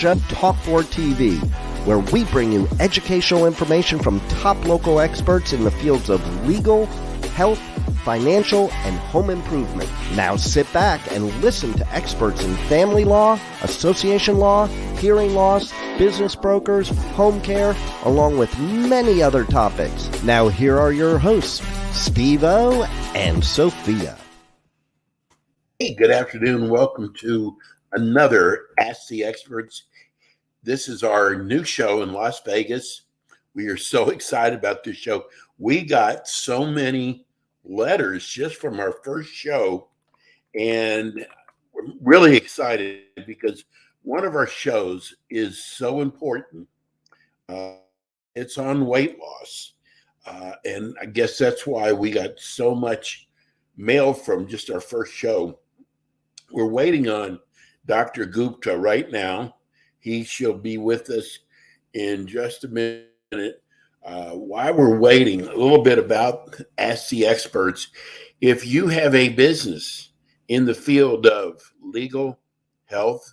show, Talk for TV, where we bring you educational information from top local experts in the fields of legal, health, financial, and home improvement. Now sit back and listen to experts in family law, association law, hearing loss, business brokers, home care, along with many other topics. Now here are your hosts, Steve-O and Sophia. Hey, good afternoon. Welcome to another Ask the Experts. This is our new show in Las Vegas. We are so excited about this show. We got so many letters just from our first show, and we're really excited because one of our shows is so important. It's on weight loss, and I guess that's why we got so much mail from just our first show. We're waiting on Dr. Gupta right now. She'll be with us in just a minute. While we're waiting, a little bit about Ask the Experts. If you have a business in the field of legal, health,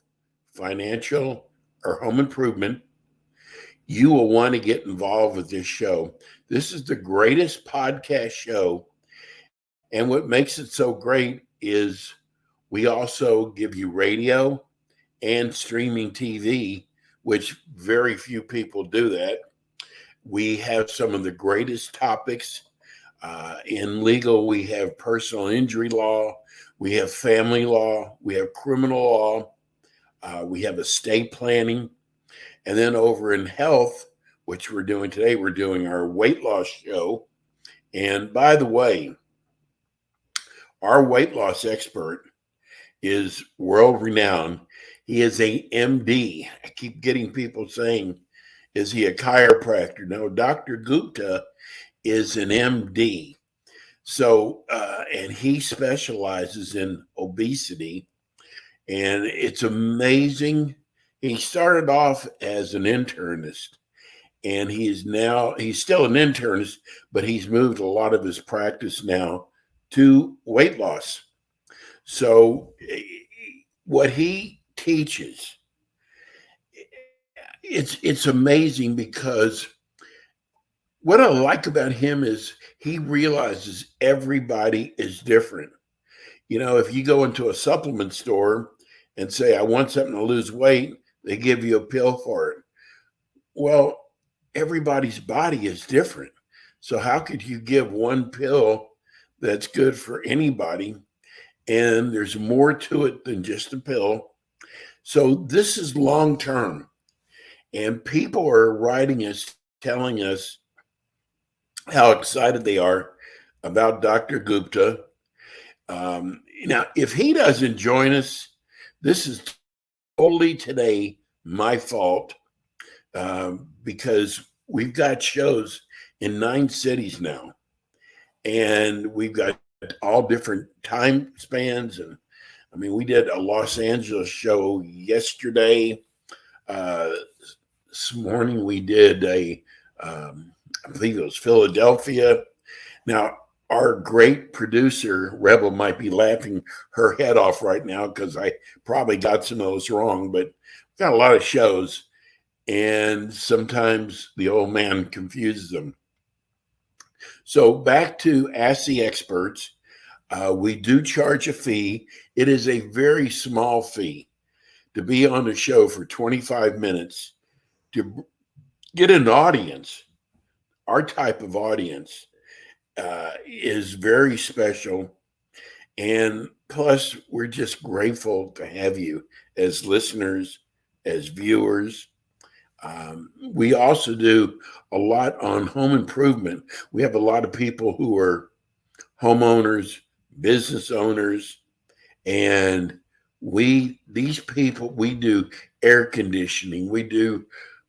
financial, or home improvement, you will want to get involved with this show. This is the greatest podcast show. And what makes it so great is we also give you radio and streaming TV, which very few people do that. We have some of the greatest topics. In legal, we have personal injury law, we have family law, we have criminal law, we have estate planning. And then over in health, which we're doing today, we're doing our weight loss show. And by the way, our weight loss expert is world renowned. He is a MD. I keep getting people saying, is he a chiropractor? No, Dr. Gupta is an MD. So, and he specializes in obesity, and it's amazing. He started off as an internist, and he's still an internist, but he's moved a lot of his practice now to weight loss. So what he teaches, it's amazing, because what I like about him is he realizes everybody is different. You know, if you go into a supplement store and say, I want something to lose weight, they give you a pill for it. Well, everybody's body is different. So how could you give one pill that's good for anybody? And there's more to it than just a pill. So this is long term. And people are writing us, telling us how excited they are about Dr. Gupta. Now, if he doesn't join us, this is totally today my fault, because we've got shows in 9 cities now. And we've got all different time spans. And I mean, we did a Los Angeles show yesterday. This morning we did I believe it was Philadelphia. Now, our great producer, Rebel, might be laughing her head off right now because I probably got some of those wrong, but we've got a lot of shows, and sometimes the old man confuses them. So back to Ask the Experts. We do charge a fee. It is a very small fee to be on the show for 25 minutes to get an audience. Our type of audience is very special. And plus, we're just grateful to have you as listeners, as viewers. We also do a lot on home improvement. We have a lot of people who are homeowners, business owners, and these people, we do air conditioning, we do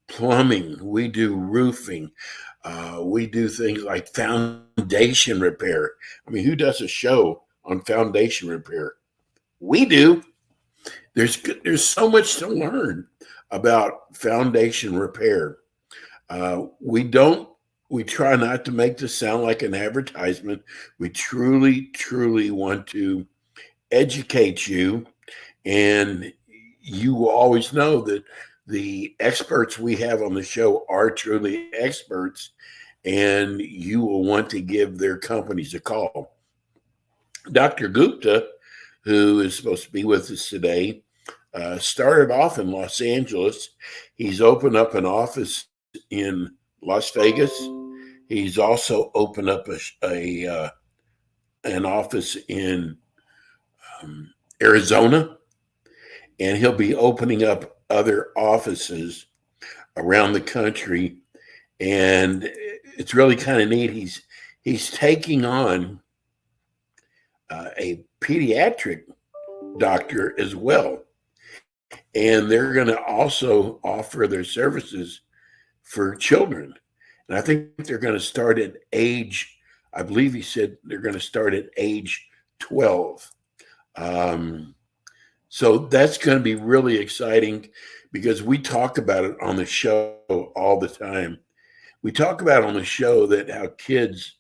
plumbing, we do roofing, we do things like foundation repair. I mean, who does a show on foundation repair? We do. There's so much to learn about foundation repair. We try not to make this sound like an advertisement. We truly want to educate you, and you will always know that The experts we have on the show are truly experts, and you will want to give their companies a call. Dr. Gupta, who is supposed to be with us today, started off in Los Angeles. He's opened up an office in Las Vegas. He's also opened up an office in Arizona, and he'll be opening up other offices around the country. And it's really kind of neat. He's taking on a pediatric doctor as well, and they're going to also offer their services for children. And I think they're going to start at age, I believe he said they're going to start at age 12. So that's going to be really exciting because we talk about it on the show all the time. We talk about on the show that how kids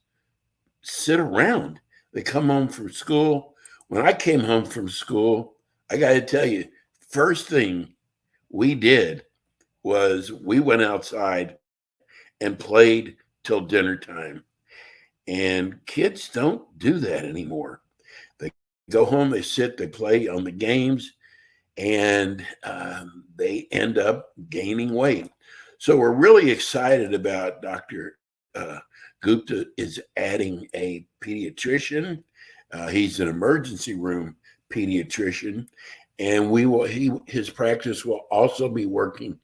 sit around. They come home from school. When I came home from school, I got to tell you, first thing we did was we went outside and played till dinner time. And kids don't do that anymore. They go home, they sit, they play on the games, and they end up gaining weight. So we're really excited about Dr. Gupta is adding a pediatrician. He's an emergency room pediatrician, and his practice will also be working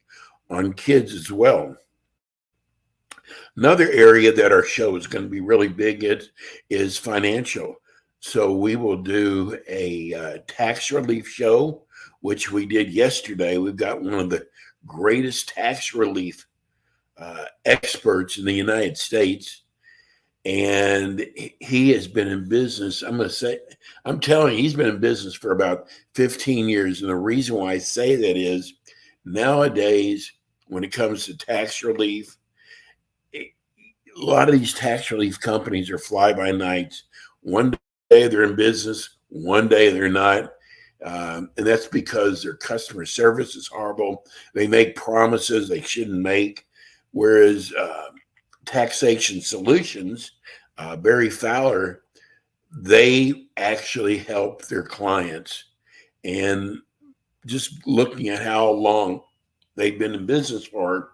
on kids as well. Another area that our show is going to be really big in is financial. So we will do a tax relief show, which we did yesterday. We've got one of the greatest tax relief experts in the United States. And he has been in business. I'm telling you, he's been in business for about 15 years. And the reason why I say that is nowadays, when it comes to tax relief, a lot of these tax relief companies are fly by nights. One day they're in business, one day they're not. And that's because their customer service is horrible. They make promises they shouldn't make. Whereas Taxation Solutions, Barry Fowler, they actually help their clients. And just looking at how long they've been in business for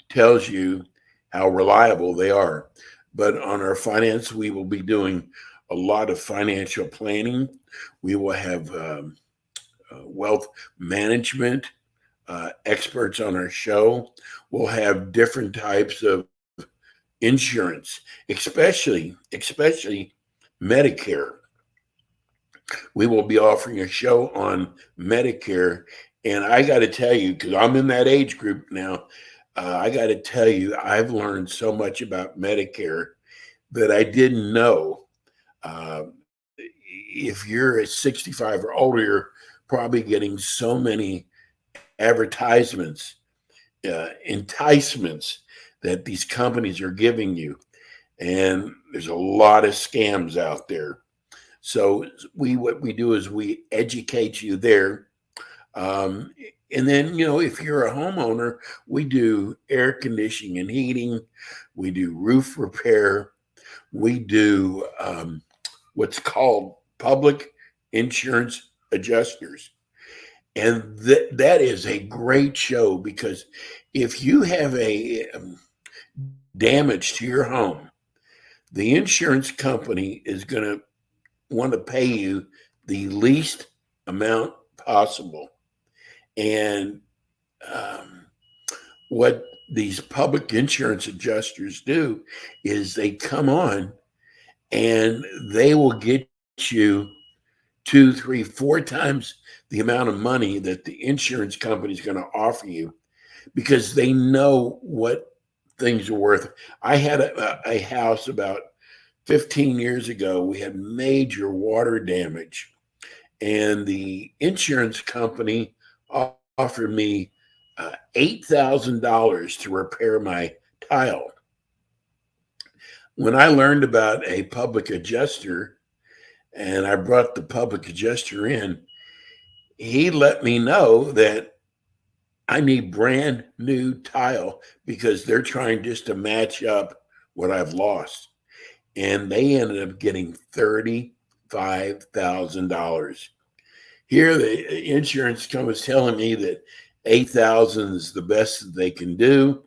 tells you how reliable they are. But on our finance, we will be doing a lot of financial planning. We will have wealth management experts on our show. We'll have different types of insurance, especially Medicare. We will be offering a show on Medicare. And I got to tell you, because I'm in that age group now, I got to tell you, I've learned so much about Medicare that I didn't know. If you're at 65 or older, you're probably getting so many advertisements, enticements that these companies are giving you. And there's a lot of scams out there. So what we do is we educate you there. And then, if you're a homeowner, we do air conditioning and heating. We do roof repair. We do what's called public insurance adjusters. And that is a great show because if you have a damage to your home, the insurance company is going to want to pay you the least amount possible. And what these public insurance adjusters do is they come on and they will get you 2, 3, 4 times the amount of money that the insurance company is going to offer you because they know what things are worth. I had a house about 15 years ago. We had major water damage, and the insurance company offered me $8,000 to repair my tile. When I learned about a public adjuster and I brought the public adjuster in, he let me know that I need brand new tile because they're trying just to match up what I've lost. And they ended up getting $35,000. Here, the insurance company was telling me that 8,000 is the best that they can do.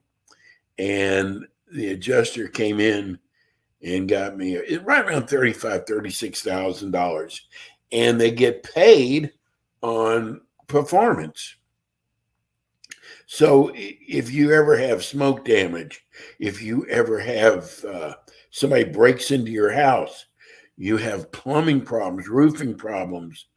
And the adjuster came in and got me right around $36,000. And they get paid on performance. So if you ever have smoke damage, if you ever have somebody breaks into your house, you have plumbing problems, roofing problems,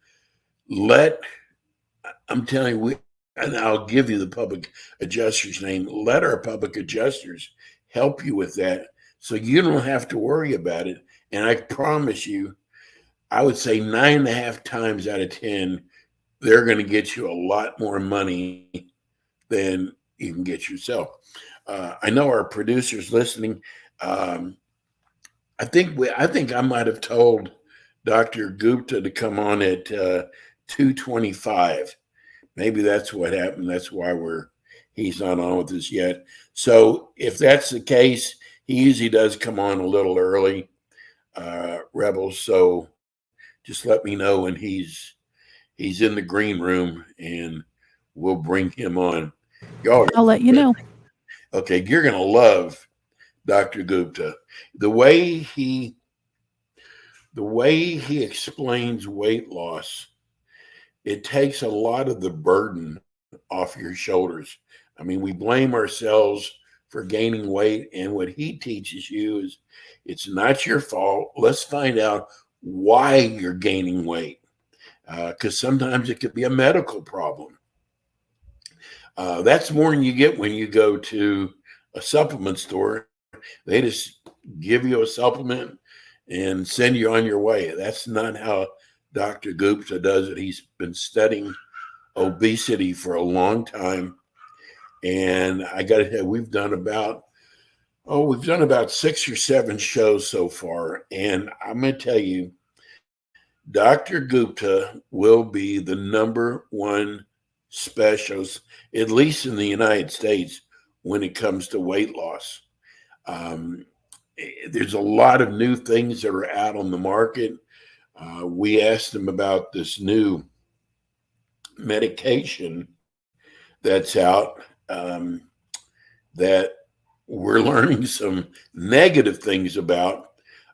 I'm telling you, and I'll give you the public adjuster's name, let our public adjusters help you with that so you don't have to worry about it. And I promise you, I would say 9.5 times out of 10, they're going to get you a lot more money than you can get yourself. I know our producers listening. I think I might have told Dr. Gupta to come on at 2:25. Maybe that's what happened. That's why he's not on with us yet. So if that's the case, he usually does come on a little early, Rebels. So just let me know when he's in the green room, and we'll bring him on. I'll let you know. Okay, you're gonna love Dr. Gupta. The way he explains weight loss, it takes a lot of the burden off your shoulders. I mean, we blame ourselves for gaining weight, and what he teaches you is it's not your fault. Let's find out why you're gaining weight, because sometimes it could be a medical problem. That's more than you get when you go to a supplement store. They just give you a supplement and send you on your way. That's not how Dr. Gupta does it. He's been studying obesity for a long time. And I got to tell you, we've done about 6 or 7 shows so far. And I'm going to tell you, Dr. Gupta will be the #1 specialist, at least in the United States, when it comes to weight loss. There's a lot of new things that are out on the market. We asked him about this new medication that's out, that we're learning some negative things about.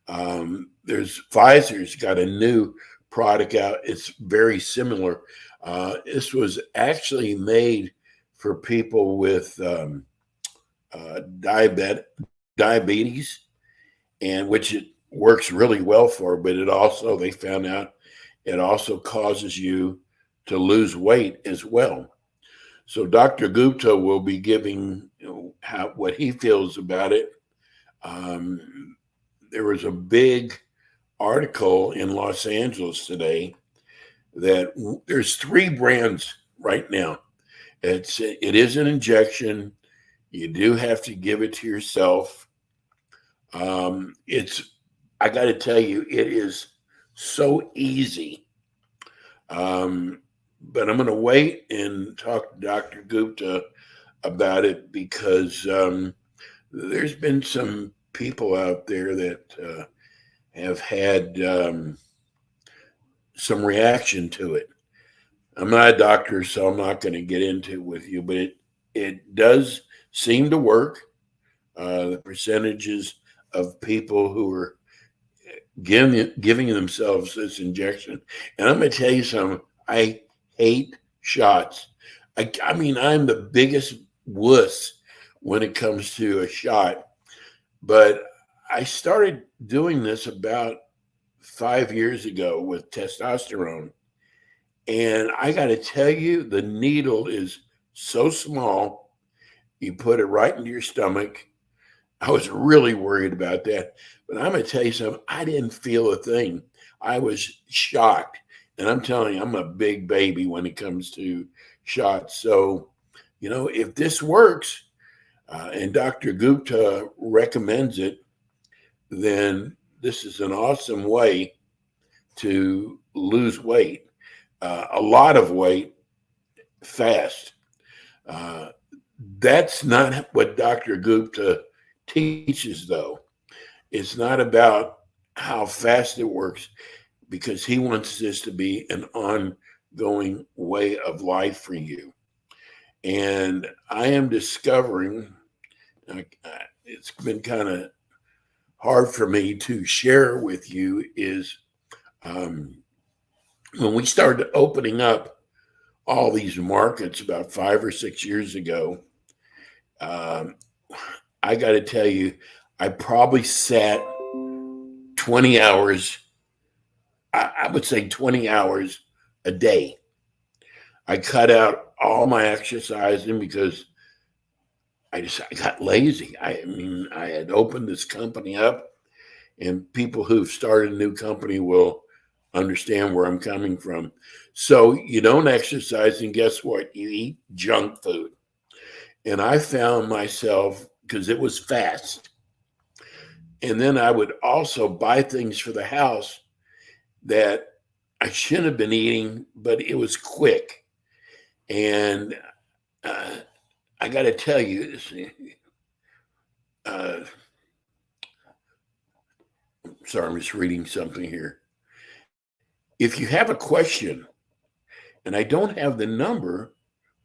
There's Pfizer's got a new product out. It's very similar. This was actually made for people with diabetes, and which it works really well for, but they found out it also causes you to lose weight as well. So Dr. Gupta will be giving what he feels about it. There was a big article in Los Angeles today that there's 3 brands right now. It is an injection. You do have to give it to yourself. I got to tell you, it is so easy. But I'm going to wait and talk to Dr. Gupta about it because there's been some people out there that have had some reaction to it. I'm not a doctor, so I'm not going to get into it with you, but it does seem to work. The percentages of people who are giving themselves this injection. And I'm going to tell you something. I hate shots. I mean, I'm the biggest wuss when it comes to a shot. But I started doing this about 5 years ago with testosterone. And I got to tell you, the needle is so small. You put it right into your stomach. I was really worried about that. But I'm going to tell you something. I didn't feel a thing. I was shocked. And I'm telling you, I'm a big baby when it comes to shots. So, if this works and Dr. Gupta recommends it, then this is an awesome way to lose weight, a lot of weight fast. That's not what Dr. Gupta teaches, though. It's not about how fast it works, because he wants this to be an ongoing way of life for you. And I am discovering, it's been kind of hard for me to share with you, is when we started opening up all these markets about 5 or 6 years ago, I got to tell you, I probably sat 20 hours, I would say 20 hours a day. I cut out all my exercising because I got lazy. I mean, I had opened this company up, and people who've started a new company will understand where I'm coming from. So you don't exercise, and guess what? You eat junk food. And I found myself, because it was fast, and then I would also buy things for the house that I shouldn't have been eating, but it was quick. And I got to tell you, sorry, I'm just reading something here. If you have a question, and I don't have the number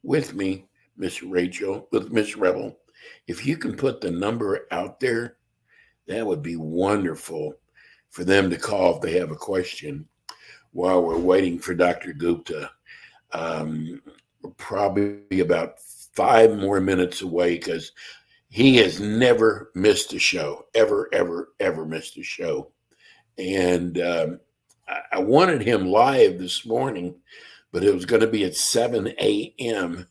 with me, Miss Rachel, with Miss Rebel, if you can put the number out there, that would be wonderful for them to call if they have a question while we're waiting for Dr. Gupta. We're probably about 5 more minutes away, because he has never missed a show, ever missed a show. And I wanted him live this morning, but it was going to be at 7 a.m.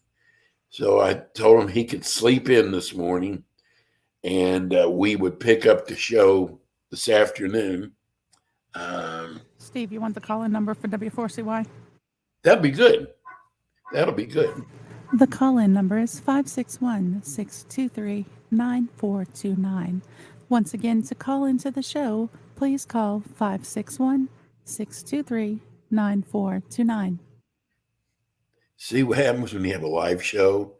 So I told him he could sleep in this morning, and we would pick up the show this afternoon. Steve, you want the call-in number for W4CY? That'd be good. That'll be good. The call-in number is 561-623-9429. Once again, to call into the show, please call 561-623-9429. See what happens when you have a live show?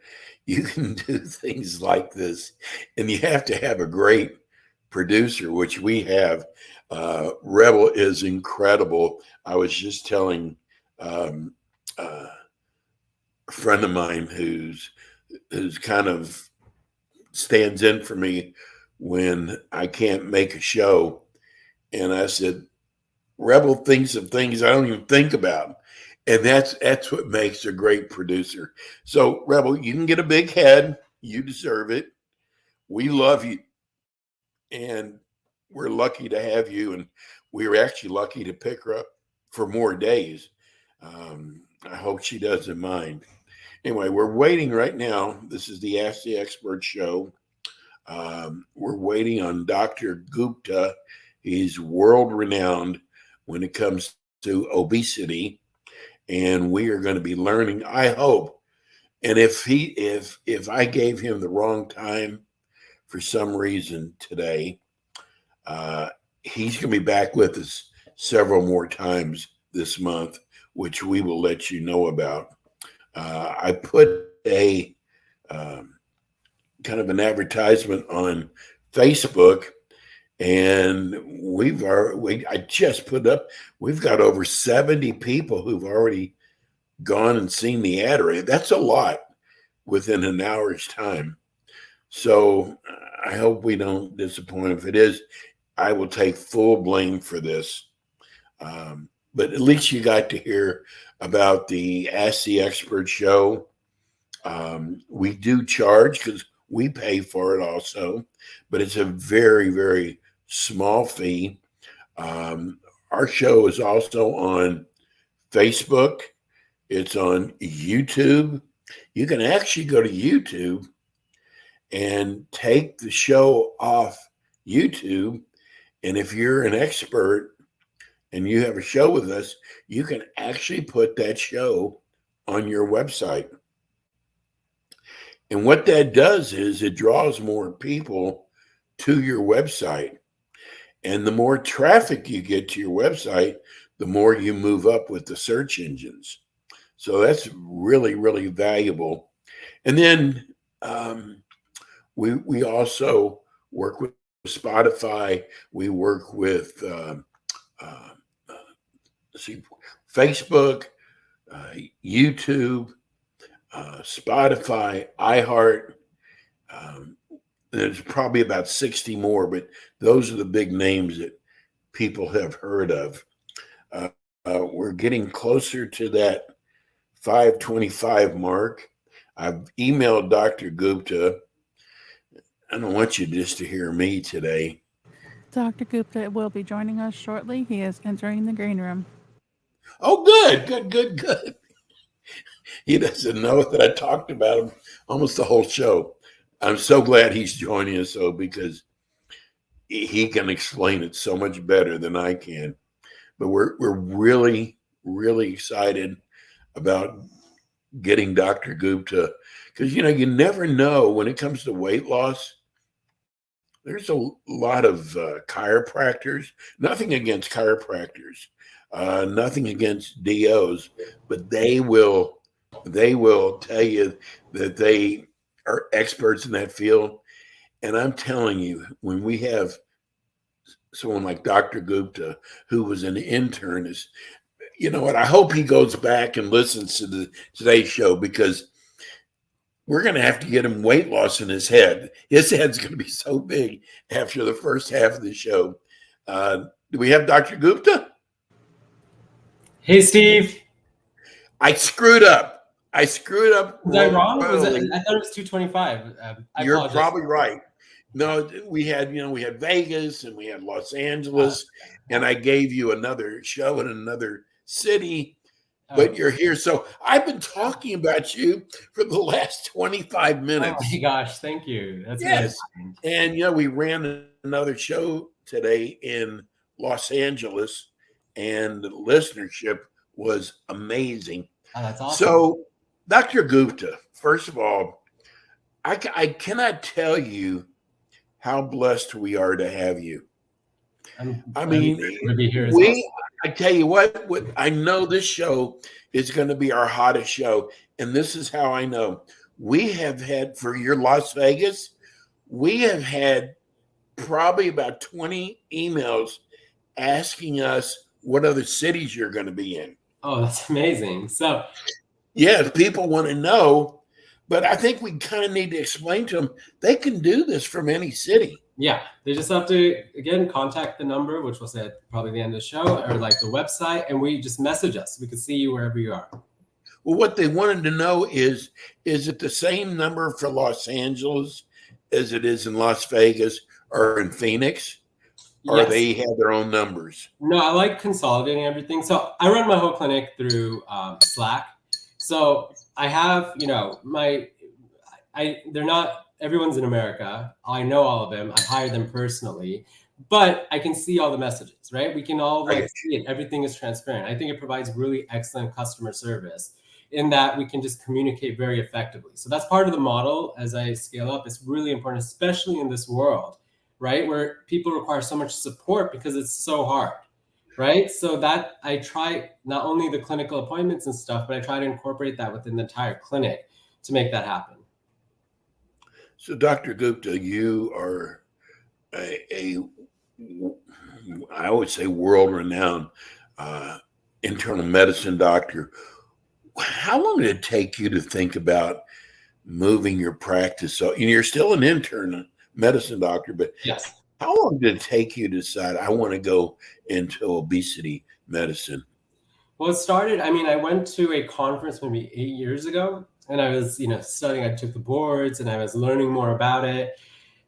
You can do things like this, and you have to have a great producer, which we have. Rebel is incredible. I was just telling a friend of mine who's kind of stands in for me when I can't make a show. And I said, Rebel thinks of things I don't even think about. And that's what makes a great producer. So, Rebel, you can get a big head. You deserve it. We love you. And we're lucky to have you. And we're actually lucky to pick her up for more days. I hope she doesn't mind. Anyway, we're waiting right now. This is the Ask the Expert show. We're waiting on Dr. Gupta. He's world renowned when it comes to obesity. And we are going to be learning, I hope. And if I gave him the wrong time for some reason today, he's going to be back with us several more times this month, which we will let you know about. I put a kind of an advertisement on Facebook, and I just put up, we've got over 70 people who've already gone and seen the ad rate. That's a lot within an hour's time. So I hope we don't disappoint. If it is, I will take full blame for this. But at least you got to hear about the Ask the Expert show. We do charge because we pay for it also, but it's a very, very small fee. Our show is also on Facebook. It's on YouTube. You can actually go to YouTube and take the show off YouTube. And if you're an expert and you have a show with us, you can actually put that show on your website. And what that does is it draws more people to your website. And the more traffic you get to your website, the more you move up with the search engines. So that's really, really valuable. And then we also work with Spotify. We work with Facebook, YouTube, Spotify, iHeart. There's probably about 60 more, but those are the big names that people have heard of. We're getting closer to that 525 mark. I've emailed Dr. Gupta. I don't want you just to hear me today. Dr. Gupta will be joining us shortly. He is entering the green room. Oh, good. He doesn't know that I talked about him almost the whole show. I'm so glad he's joining us, though, because he can explain it so much better than I can. But we're really, really excited about getting Dr. Gupta, because you never know when it comes to weight loss. There's a lot of chiropractors. Nothing against chiropractors, nothing against DOs, but they will tell you that they are experts in that field. And I'm telling you, when we have someone like Dr. Gupta, who was an internist, you know what? I hope he goes back and listens to today's show, because we're going to have to get him weight loss in his head. His head's going to be so big after the first half of the show. Do we have Dr. Gupta? Hey, Steve. I screwed up. Was I wrong? I thought it was 225. You're probably right. No, we had Vegas and we had Los Angeles, and I gave you another show in another city, but you're here. So I've been talking about you for the last 25 minutes. Oh my gosh, thank you. That's yes. Amazing. And we ran another show today in Los Angeles, and the listenership was amazing. Oh, that's awesome. So, Dr. Gupta, first of all, I cannot tell you how blessed we are to have you. I tell you what, I know this show is going to be our hottest show. And this is how I know. We have had, for your Las Vegas, we have had probably about 20 emails asking us what other cities you're going to be in. Oh, that's amazing. So, yes, people want to know, but I think we kind of need to explain to them they can do this from any city. Yeah, they just have to, again, contact the number, which we'll say at probably the end of the show, or like the website, and we just message us. We can see you wherever you are. Well, what they wanted to know is it the same number for Los Angeles as it is in Las Vegas or in Phoenix? Or Yes. they have their own numbers? No, I like consolidating everything. So I run my whole clinic through Slack. So I have, they're not, everyone's in America. I know all of them. I hire them personally, but I can see all the messages, right? We can all see it. Everything is transparent. I think it provides really excellent customer service in that we can just communicate very effectively. So that's part of the model as I scale up. It's really important, especially in this world, right? Where people require so much support because it's so hard, right? So that I try not only the clinical appointments and stuff, but I try to incorporate that within the entire clinic to make that happen. So, Dr. Gupta, you are I would say, world-renowned internal medicine doctor. How long did it take you to think about moving your practice? So, you're still an internal medicine doctor, but yes. How long did it take you to decide I want to go into obesity medicine? Well, it started, I went to a conference maybe 8 years ago, and I was, studying. I took the boards and I was learning more about it.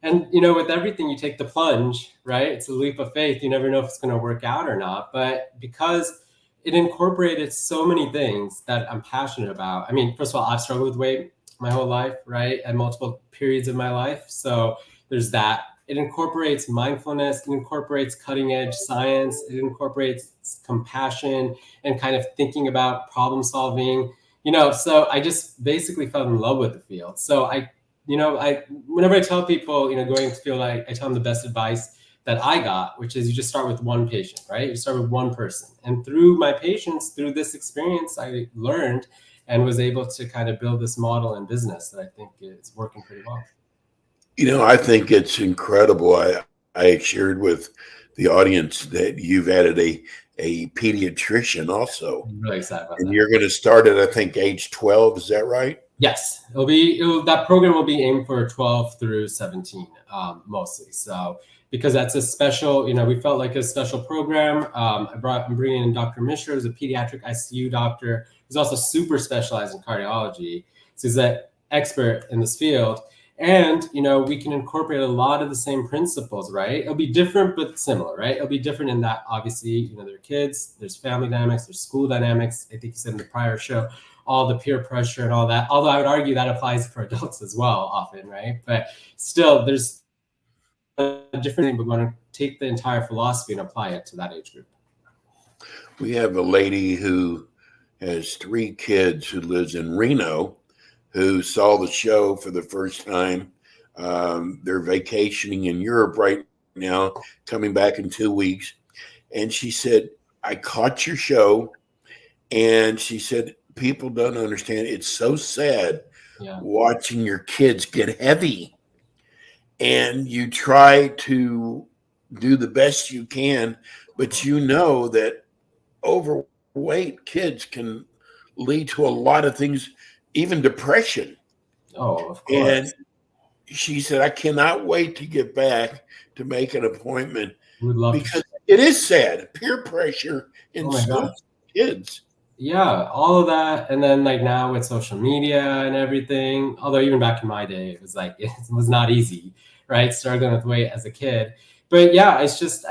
And, with everything, you take the plunge, right? It's a leap of faith. You never know if it's going to work out or not. But because it incorporated so many things that I'm passionate about. First of all, I've struggled with weight my whole life, right? At multiple periods of my life. So there's that. It incorporates mindfulness, it incorporates cutting edge science, it incorporates compassion and kind of thinking about problem solving, so I just basically fell in love with the field. So whenever I tell people, going into the field, I tell them the best advice that I got, which is you just start with one patient, right? You start with one person. And through my patients, through this experience, I learned and was able to kind of build this model and business that I think is working pretty well. I think it's incredible. I shared with the audience that you've added a pediatrician also. I'm really excited about and that. You're going to start at, I think, age 12. Is that right? Yes, that program will be aimed for 12 through 17 mostly. So because that's a special, we felt like a special program. I'm bringing in Dr. Mishra, who's a pediatric ICU doctor, who's also super specialized in cardiology. So he's an expert in this field. And, we can incorporate a lot of the same principles, right? It'll be different, but similar, right? It'll be different in that, obviously, there are kids, there's family dynamics, there's school dynamics. I think you said in the prior show, all the peer pressure and all that. Although I would argue that applies for adults as well often, right? But still, there's a different thing, but we want to take the entire philosophy and apply it to that age group. We have a lady who has 3 kids who lives in Reno, who saw the show for the first time. They're vacationing in Europe right now, coming back in 2 weeks. And she said, I caught your show. And she said, people don't understand. It's so sad watching your kids get heavy. And you try to do the best you can, but you know that overweight kids can lead to a lot of things, even depression. Oh, of course. And she said, I cannot wait to get back to make an appointment because it is sad. Peer pressure in school kids. Yeah, all of that. And then now with social media and everything, although even back in my day, it was not easy, right? Struggling with weight as a kid. But yeah, it's just,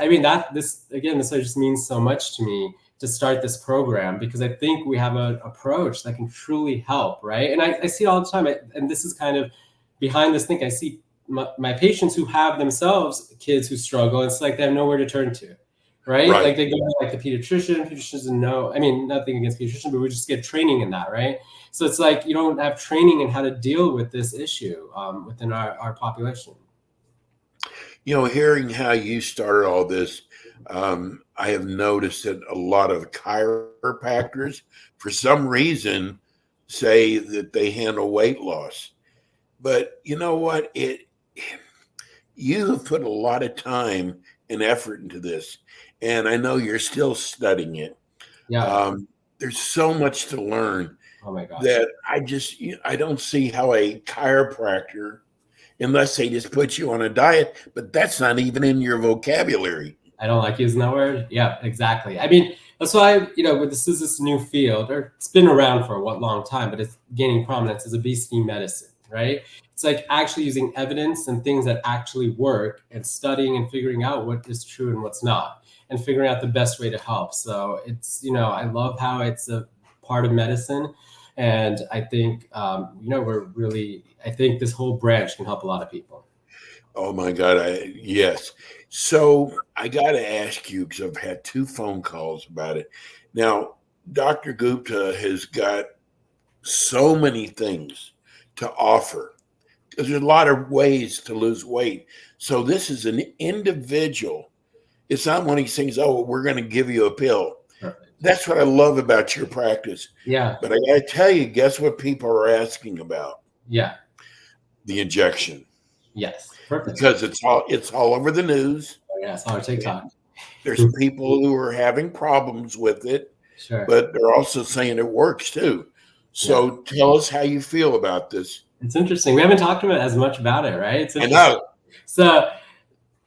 this just means so much to me to start this program, because I think we have an approach that can truly help, right? And I see it all the time. And this is kind of behind this thing. I see my patients who have themselves kids who struggle. It's like they have nowhere to turn to, right? Like they go to the pediatrician doesn't know. Nothing against pediatrician, but we just get training in that, right? So it's like you don't have training in how to deal with this issue within our population. Hearing how you started all this, I have noticed that a lot of chiropractors, for some reason, say that they handle weight loss. But you know what? You have put a lot of time and effort into this, and I know you're still studying it. Yeah. There's so much to learn. Oh my gosh. That I don't see how a chiropractor, unless they just put you on a diet, but that's not even in your vocabulary. I don't like using that word. Yeah, exactly. That's why, this is this new field, or it's been around for a long time, but it's gaining prominence as obesity medicine, right? It's like actually using evidence and things that actually work and studying and figuring out what is true and what's not, and figuring out the best way to help. So it's, I love how it's a part of medicine. And I think, I think this whole branch can help a lot of people. Oh my God. Yes. So I got to ask you, because I've had 2 phone calls about it. Now, Dr. Gupta has got so many things to offer, because there's a lot of ways to lose weight. So this is an individual. It's not one of these things, we're going to give you a pill. Perfect. That's what I love about your practice. Yeah. But I got to tell you, guess what people are asking about? Yeah. The injection. Yes. Perfect. Because it's all over the news. Oh, yeah, it's on TikTok. There's people who are having problems with it, sure, but they're also saying it works too. So tell us how you feel about this. It's interesting. We haven't talked as much about it, right? I know. So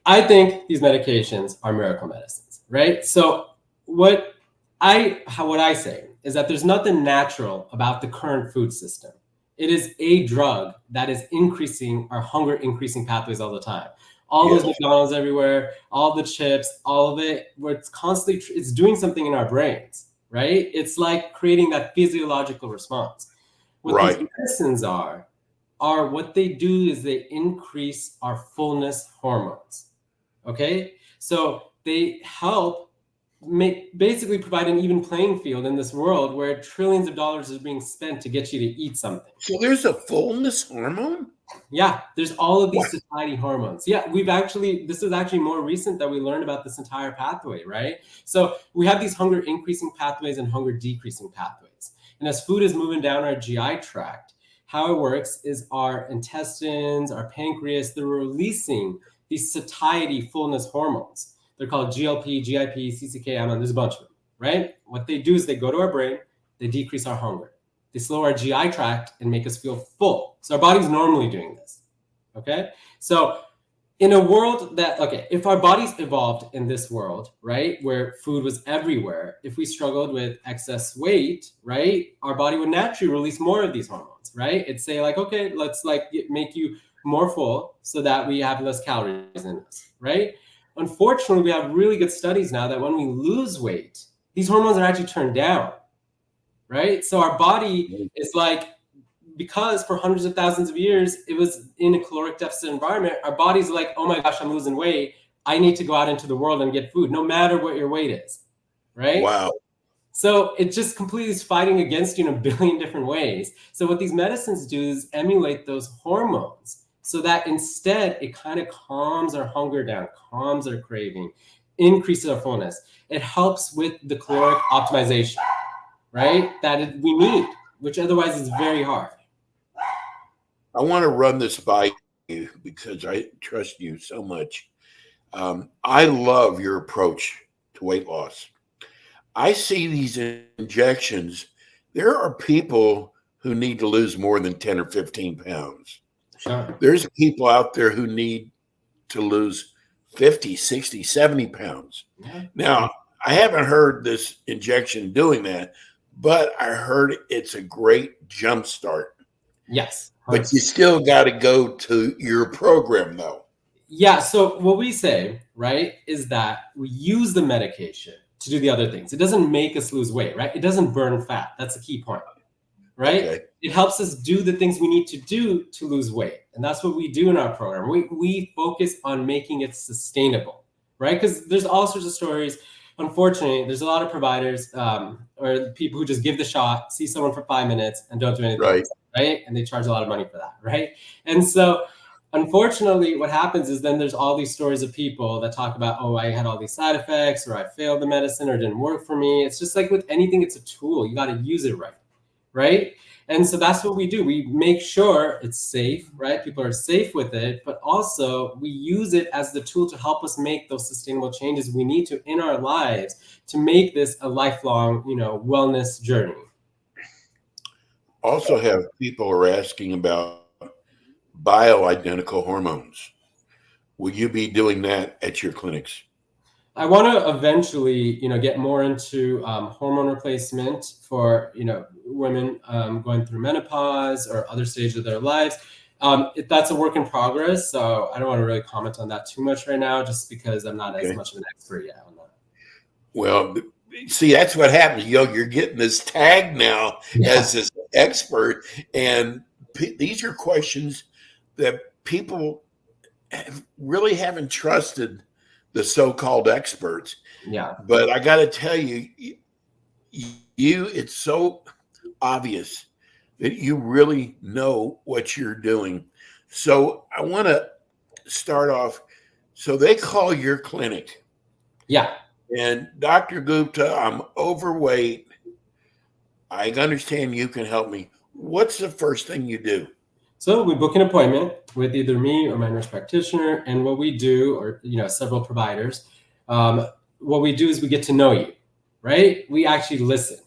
I think these medications are miracle medicines, right? So what I say is that there's nothing natural about the current food system. It is a drug that is increasing our hunger increasing pathways all the time. All those McDonald's everywhere, all the chips, all of it, where it's doing something in our brains, right? It's like creating that physiological response. What these medicines are what they do is they increase our fullness hormones, okay? So they help basically provide an even playing field in this world where trillions of dollars is being spent to get you to eat something. So there's a fullness hormone? Yeah, there's all of these satiety hormones. Yeah, this is actually more recent that we learned about this entire pathway, right? So we have these hunger increasing pathways and hunger decreasing pathways. And as food is moving down our GI tract, how it works is our intestines, our pancreas, they're releasing these satiety fullness hormones. They're called GLP, GIP, CCK, there's a bunch of them, right? What they do is they go to our brain, they decrease our hunger. They slow our GI tract and make us feel full. So our body's normally doing this, okay? So in a world that, okay, if our bodies evolved in this world, right, where food was everywhere, if we struggled with excess weight, right, our body would naturally release more of these hormones, right? It'd say like, okay, let's like make you more full so that we have less calories in us, right? Unfortunately, we have really good studies now that when we lose weight, these hormones are actually turned down, right? So our body is like, because for hundreds of thousands of years, it was in a caloric deficit environment, our body's like, oh my gosh, I'm losing weight. I need to go out into the world and get food, no matter what your weight is, right? Wow. So it just completely is fighting against you in a billion different ways. So what these medicines do is emulate those hormones so that instead it kind of calms our hunger down, calms our craving, increases our fullness. It helps with the caloric optimization, right? That we need, which otherwise is very hard. I want to run this by you because I trust you so much. I love your approach to weight loss. I see these injections. There are people who need to lose more than 10 or 15 pounds. Sure. There's people out there who need to lose 50, 60, 70 pounds. Yeah. Now, I haven't heard this injection doing that, but I heard it's a great jump start. Yes. But you still got to go to your program, though. Yeah. So what we say, right, is that we use the medication to do the other things. It doesn't make us lose weight, right? It doesn't burn fat. That's the key point, right? Okay. It helps us do the things we need to do to lose weight. And that's what we do in our program. We focus on making it sustainable, right? Because there's all sorts of stories. Unfortunately, there's a lot of providers or people who just give the shot, see someone for 5 minutes and don't do anything else, right? And they charge a lot of money for that, right? And so unfortunately, what happens is then there's all these stories of people that talk about, oh, I had all these side effects, or I failed the medicine, or it didn't work for me. It's just like with anything, it's a tool. You got to use it right, right? And so that's what we do. We make sure it's safe, right? People are safe with it, but also we use it as the tool to help us make those sustainable changes we need to in our lives to make this a lifelong, wellness journey. Also have people are asking about bioidentical hormones. Will you be doing that at your clinics? I want to eventually, get more into hormone replacement for, women going through menopause or other stages of their lives. That's a work in progress, so I don't want to really comment on that too much right now, just because I'm not as much of an expert yet on that. Well, see, that's what happens. You're getting this tag now as this expert, and these are questions that people really haven't trusted the so-called experts. Yeah. But I got to tell you, it's so obvious that you really know what you're doing. So I want to start off. So they call your clinic. Yeah. And Dr. Gupta, I'm overweight. I understand you can help me. What's the first thing you do? So we book an appointment with either me or my nurse practitioner, and what we do, or several providers, what we do is we get to know you, right? We actually listen,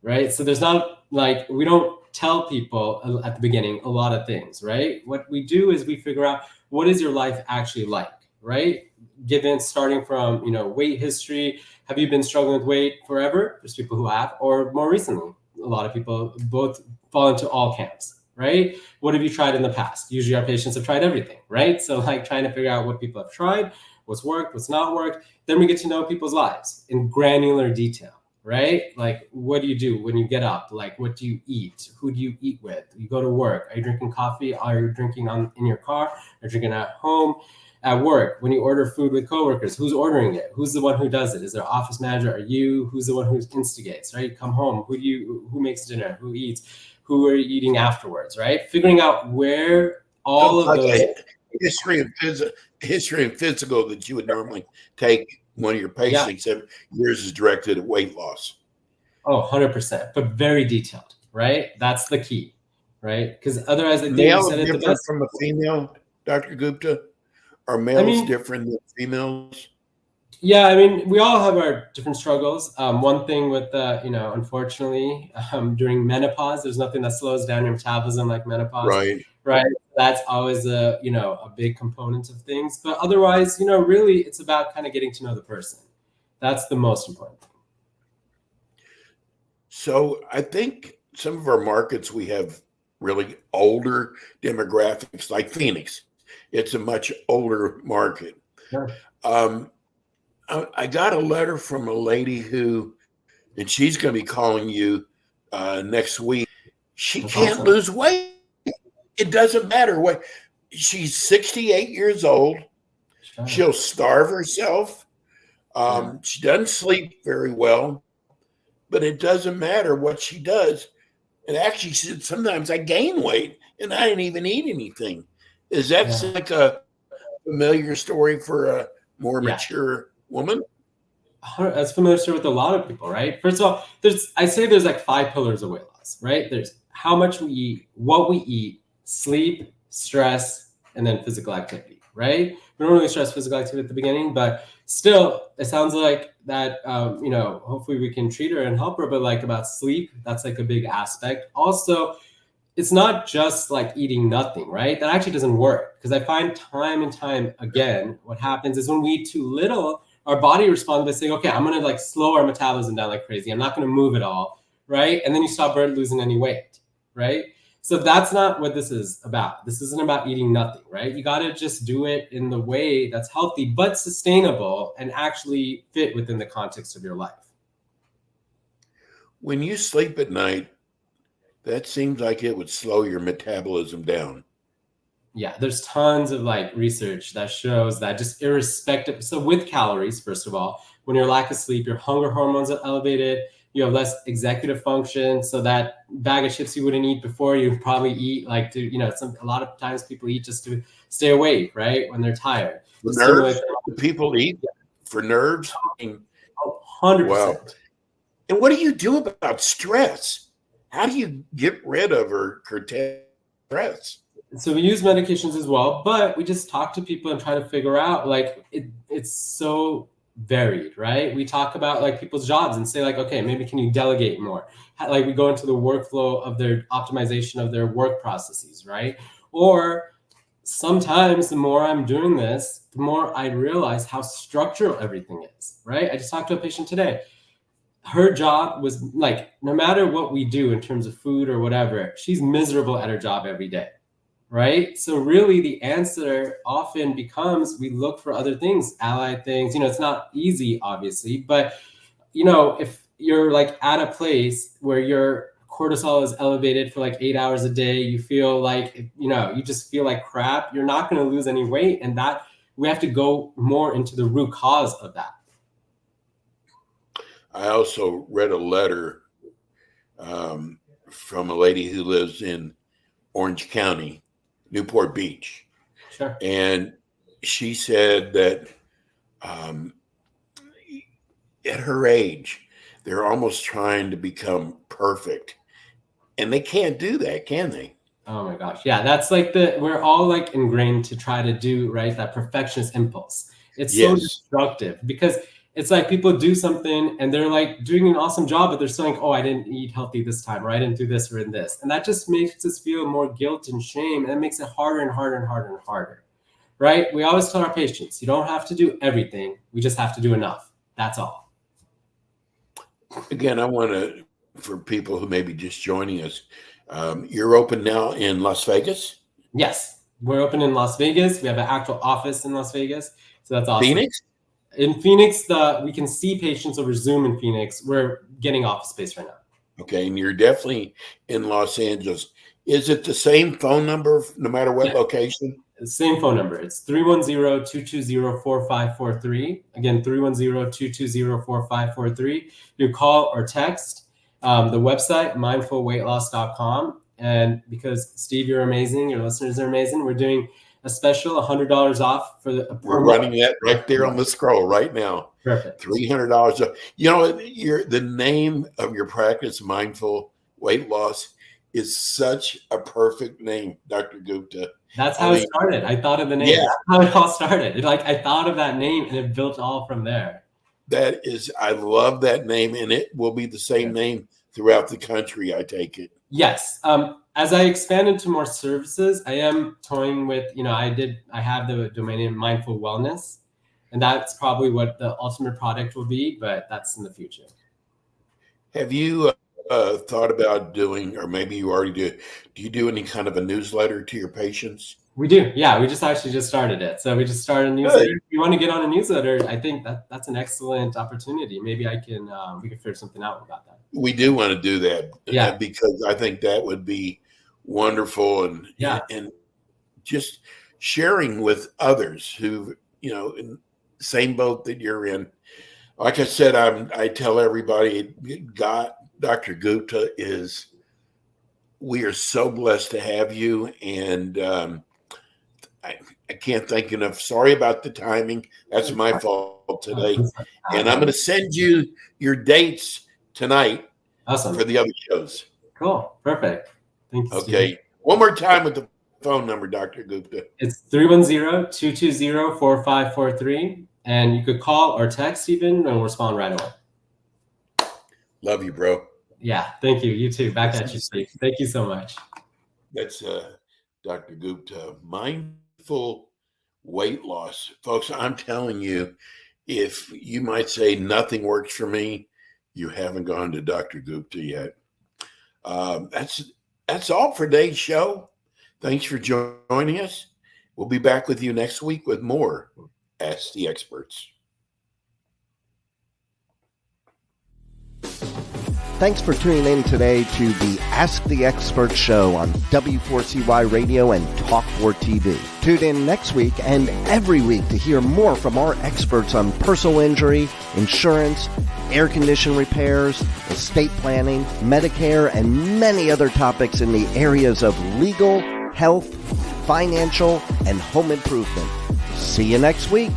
right? So there's not like, we don't tell people at the beginning a lot of things, right? What we do is we figure out, what is your life actually like, right? Given starting from weight history, have you been struggling with weight forever? There's people who have, or more recently, a lot of people both fall into all camps. Right? What have you tried in the past? Usually our patients have tried everything, right? So like trying to figure out what people have tried, what's worked, what's not worked. Then we get to know people's lives in granular detail, right? Like, what do you do when you get up? Like, what do you eat? Who do you eat with? You go to work. Are you drinking coffee? Are you drinking in your car? Are you drinking at home? At work, when you order food with coworkers, who's ordering it? Who's the one who does it? Is there an office manager? Are you? Who's the one who instigates, right? You come home. Who makes dinner? Who eats? Who are you eating afterwards, right? Figuring out where all of those history and physical that you would normally take one of your patients, except yours is directed at weight loss. Oh, 100%, but very detailed, right? That's the key, right? Because otherwise, I think you Male said it the different best. from a female, Dr. Gupta? Are I males mean, different than females? yeah, I mean, we all have our different struggles. One thing with unfortunately, during menopause, there's nothing that slows down your metabolism like menopause, Right. right? That's always a big component of things. But otherwise, really, it's about kind of getting to know the person. That's the most important thing. So I think some of our markets, we have really older demographics, like Phoenix. It's a much older market. Sure. I got a letter from a lady and she's going to be calling you next week. She That's can't awesome. lose weight. It doesn't matter what. She's 68 years old. Sure. She'll starve herself. Yeah. She doesn't sleep very well, but it doesn't matter what she does. And actually, she said, sometimes I gain weight and I didn't even eat anything. Is that Yeah. like a familiar story for a more Yeah. mature woman? That's familiar with a lot of people, right? First of all, there's like 5 pillars of weight loss, right? There's how much we eat, what we eat, sleep, stress, and then physical activity, right? We don't really stress physical activity at the beginning, but still, it sounds like that, hopefully we can treat her and help her, but like about sleep, that's like a big aspect. Also, it's not just like eating nothing, right? That actually doesn't work, because I find time and time again, what happens is when we eat too little, our body responds by saying, okay, I'm going to like slow our metabolism down like crazy. I'm not going to move at all, right? And then you stop losing any weight, right? So that's not what this is about. This isn't about eating nothing, right? You got to just do it in the way that's healthy, but sustainable and actually fit within the context of your life. When you sleep at night, that seems like it would slow your metabolism down. Yeah, there's tons of like research that shows that just irrespective. So with calories, first of all, when you're lack of sleep, your hunger hormones are elevated. You have less executive function. So that bag of chips you wouldn't eat before, you probably eat like a lot of times people eat just to stay awake, right? When they're tired. For To stimulate nerves, do people eat for nerves? their 100%. Wow. And what do you do about stress? How do you get rid of or curtail stress? So we use medications as well, but we just talk to people and try to figure out like it's so varied, right? We talk about like people's jobs and say like, okay, maybe can you delegate more? Like we go into the workflow of their optimization of their work processes, right? Or sometimes the more I'm doing this, the more I realize how structural everything is, right? I just talked to a patient today. Her job was like, no matter what we do in terms of food or whatever, she's miserable at her job every day. Right. So really the answer often becomes we look for other things, allied things. It's not easy, obviously, but if you're like at a place where your cortisol is elevated for like 8 hours a day, you feel like, you just feel like crap, you're not going to lose any weight. And that we have to go more into the root cause of that. I also read a letter from a lady who lives in Orange County, Newport Beach. Sure. And she said that at her age, they're almost trying to become perfect. And they can't do that, can they? Oh my gosh. Yeah, that's like we're all like ingrained to try to do, right? That perfectionist impulse. It's so destructive because it's like people do something and they're like doing an awesome job, but they're saying, oh, I didn't eat healthy this time, or I didn't do this or in this. And that just makes us feel more guilt and shame. And it makes it harder and harder and harder and harder, right? We always tell our patients, you don't have to do everything. We just have to do enough. That's all. Again, I want to, for people who may be just joining us, you're open now in Las Vegas? Yes, we're open in Las Vegas. We have an actual office in Las Vegas. So that's awesome. Phoenix? In Phoenix, we can see patients over Zoom in Phoenix. We're getting office space right now. Okay, and you're definitely in Los Angeles. Is it the same phone number no matter what location? The same phone number. It's 310-220-4543. Again, 310-220-4543. You call or text. The website, mindfulweightloss.com. And because, Steve, you're amazing, your listeners are amazing, we're doing a special $100 off for a per We're running that right there on the scroll right now. Perfect. $300. You know, the name of your practice, Mindful Weight Loss, is such a perfect name, Dr. Gupta. That's how it started. I thought of the name. Yeah. That's how it all started. I thought of that name and it built all from there. I love that name, and it will be the same name throughout the country, I take it. Yes. As I expand into more services, I am toying with, I have the domain name Mindful Wellness, and that's probably what the ultimate product will be, but that's in the future. Have you thought about doing, or maybe you already do you do any kind of a newsletter to your patients? We do. Yeah, we just started it. So we just started a newsletter. If you want to get on a newsletter, I think that's an excellent opportunity. Maybe we can figure something out about that. We do want to do that, because I think that would be wonderful, and just sharing with others who, in the same boat that you're in. Like I said, I tell everybody, Dr. Gupta we are so blessed to have you, and I can't thank you enough. Sorry about the timing. That's my fault today. And I'm going to send you your dates tonight for the other shows. Cool. Perfect. Thank you. Okay. Steve. One more time with the phone number, Dr. Gupta. It's 310-220-4543. And you could call or text even, and we'll respond right away. Love you, bro. Yeah. Thank you. You too. Back at you, Steve. Thank you so much. That's Dr. Gupta. Mindful weight loss. Folks, I'm telling you, if you might say nothing works for me, you haven't gone to Dr. Gupta yet. That's all for today's show. Thanks for joining us. We'll be back with you next week with more Ask the Experts. Thanks for tuning in today to the Ask the Experts show on W4CY Radio and Talk4 TV. Tune in next week and every week to hear more from our experts on personal injury, insurance, air condition repairs, estate planning, Medicare, and many other topics in the areas of legal, health, financial, and home improvement. See you next week.